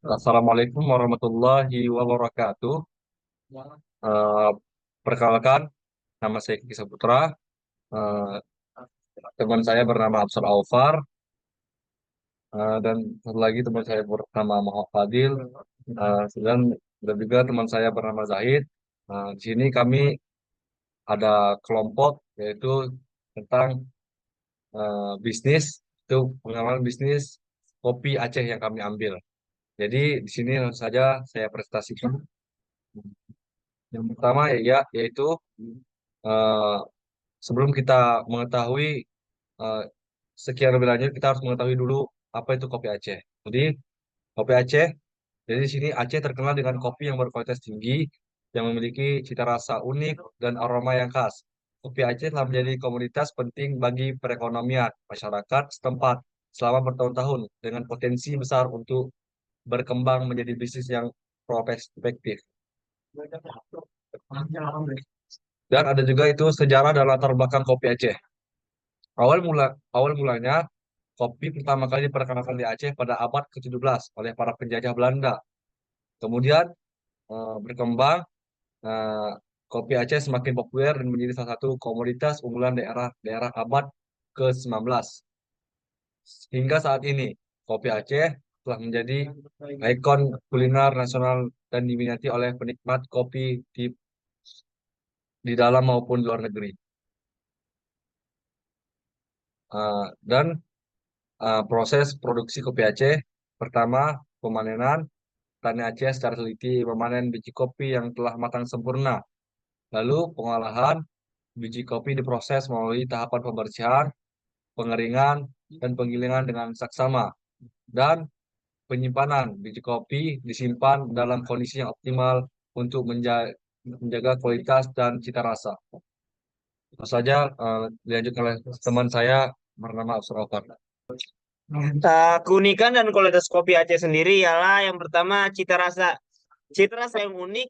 Assalamualaikum warahmatullahi wabarakatuh. Eh, Perkenalkan, nama saya Kiki Saputra. Eh, Teman saya bernama Absar Alfar, dan satu lagi teman saya bernama Muhammad Fadil, dan juga teman saya bernama Zahid. Di sini kami ada kelompok yaitu tentang bisnis, itu pengembangan bisnis kopi Aceh yang kami ambil. Jadi di sini langsung saja saya presentasikan. Yang pertama yaitu eh, sebelum kita mengetahui eh, sekian lebih lanjut, kita harus mengetahui dulu apa itu kopi Aceh. Jadi kopi Aceh, jadi di sini Aceh terkenal dengan kopi yang berkualitas tinggi, yang memiliki cita rasa unik dan aroma yang khas. Kopi Aceh telah menjadi komoditas penting bagi perekonomian masyarakat setempat selama bertahun-tahun dengan potensi besar untuk berkembang menjadi bisnis yang prospektif. Dan ada juga itu sejarah dan latar belakang kopi Aceh. Awal mulanya kopi pertama kali diperkenalkan di Aceh pada abad ke-17 oleh para penjajah Belanda. Kemudian berkembang, eh, kopi Aceh semakin populer dan menjadi salah satu komoditas unggulan daerah abad ke-19. Hingga saat ini, kopi Aceh telah menjadi ikon kuliner nasional dan diminati oleh penikmat kopi di dalam maupun di luar negeri. Dan proses produksi kopi Aceh, pertama pemanenan. Petani Aceh secara teliti memanen biji kopi yang telah matang sempurna. Lalu pengolahan biji kopi diproses melalui tahapan pembersihan, pengeringan, dan penggilingan dengan saksama. Dan penyimpanan biji kopi disimpan dalam kondisi yang optimal untuk menjaga kualitas dan cita rasa. Tentu saja dilanjutkan oleh teman saya bernama Absul Alfar. Keunikan dan kualitas kopi Aceh sendiri ialah yang pertama cita rasa. Cita rasa yang unik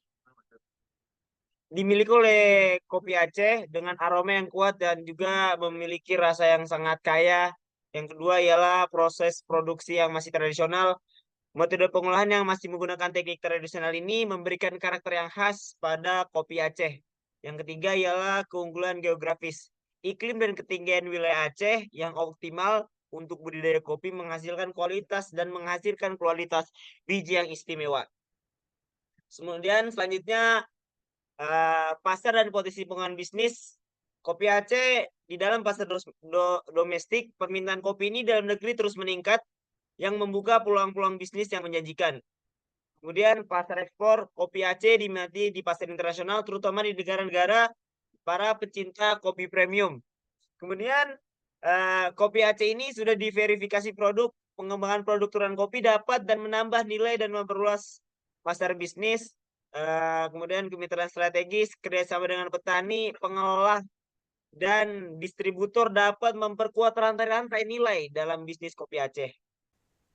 dimiliki oleh kopi Aceh dengan aroma yang kuat dan juga memiliki rasa yang sangat kaya. Yang kedua ialah proses produksi yang masih tradisional. Metode pengolahan yang masih menggunakan teknik tradisional ini memberikan karakter yang khas pada kopi Aceh. Yang ketiga ialah keunggulan geografis. Iklim dan ketinggian wilayah Aceh yang optimal untuk budidaya kopi menghasilkan kualitas dan menghasilkan kualitas biji yang istimewa. Kemudian selanjutnya pasar dan potensi pengembangan bisnis. Kopi Aceh di dalam pasar domestik, permintaan kopi ini dalam negeri terus meningkat yang membuka peluang-peluang bisnis yang menjanjikan. Kemudian pasar ekspor kopi Aceh diminati di pasar internasional, terutama di negara-negara para pecinta kopi premium. Kemudian kopi Aceh ini sudah diverifikasi produk, pengembangan produk turunan kopi dapat dan menambah nilai dan memperluas pasar bisnis. Kemudian kemitraan strategis, kerjasama dengan petani, pengelola, dan distributor dapat memperkuat rantai-rantai nilai dalam bisnis kopi Aceh.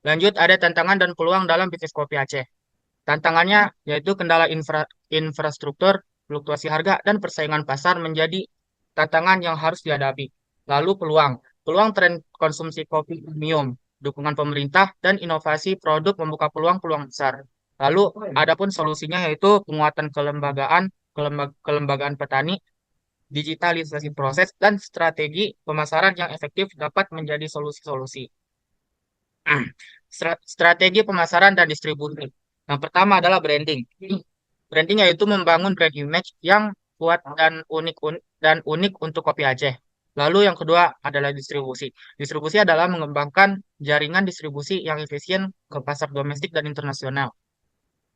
Lanjut, ada tantangan dan peluang dalam bisnis kopi Aceh. Tantangannya yaitu kendala infrastruktur, fluktuasi harga, dan persaingan pasar menjadi tantangan yang harus dihadapi. Lalu peluang. Peluang tren konsumsi kopi premium, dukungan pemerintah, dan inovasi produk membuka peluang-peluang besar. Lalu adapun solusinya yaitu penguatan kelembagaan petani, digitalisasi proses, dan strategi pemasaran yang efektif dapat menjadi solusi-solusi. Strategi pemasaran dan distribusi. Yang pertama adalah branding. Branding yaitu membangun brand image yang kuat dan unik untuk kopi Aceh. Lalu yang kedua adalah distribusi. Distribusi adalah mengembangkan jaringan distribusi yang efisien ke pasar domestik dan internasional.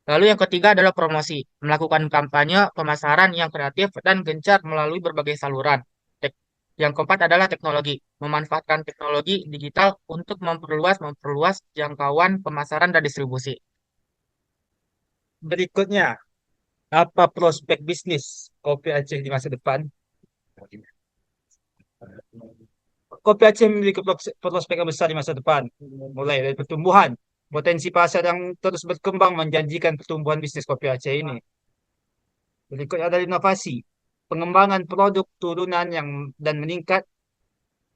Lalu yang ketiga adalah promosi, melakukan kampanye pemasaran yang kreatif dan gencar melalui berbagai saluran. Yang keempat adalah teknologi, memanfaatkan teknologi digital untuk memperluas jangkauan pemasaran dan distribusi. Berikutnya, apa prospek bisnis kopi Aceh di masa depan? Kopi Aceh memiliki prospek yang besar di masa depan, mulai dari pertumbuhan. Potensi pasar yang terus berkembang menjanjikan pertumbuhan bisnis kopi Aceh ini. Berikutnya adalah inovasi, pengembangan produk turunan dan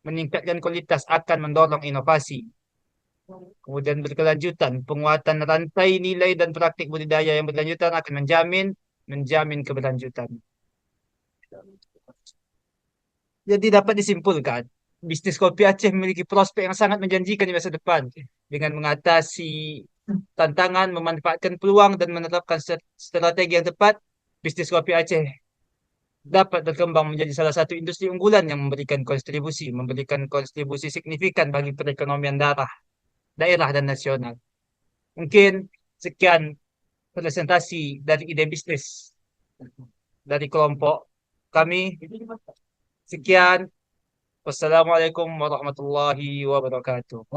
meningkatkan kualitas akan mendorong inovasi. Kemudian berkelanjutan, penguatan rantai nilai dan praktik budidaya yang berkelanjutan akan menjamin keberlanjutan. Jadi dapat disimpulkan, bisnis kopi Aceh memiliki prospek yang sangat menjanjikan di masa depan dengan mengatasi tantangan, memanfaatkan peluang dan menerapkan strategi yang tepat. Bisnis kopi Aceh dapat berkembang menjadi salah satu industri unggulan yang memberikan kontribusi signifikan bagi perekonomian daerah dan nasional. Mungkin sekian presentasi dari ide bisnis dari kelompok kami. Sekian. Wassalamualaikum warahmatullahi wabarakatuh.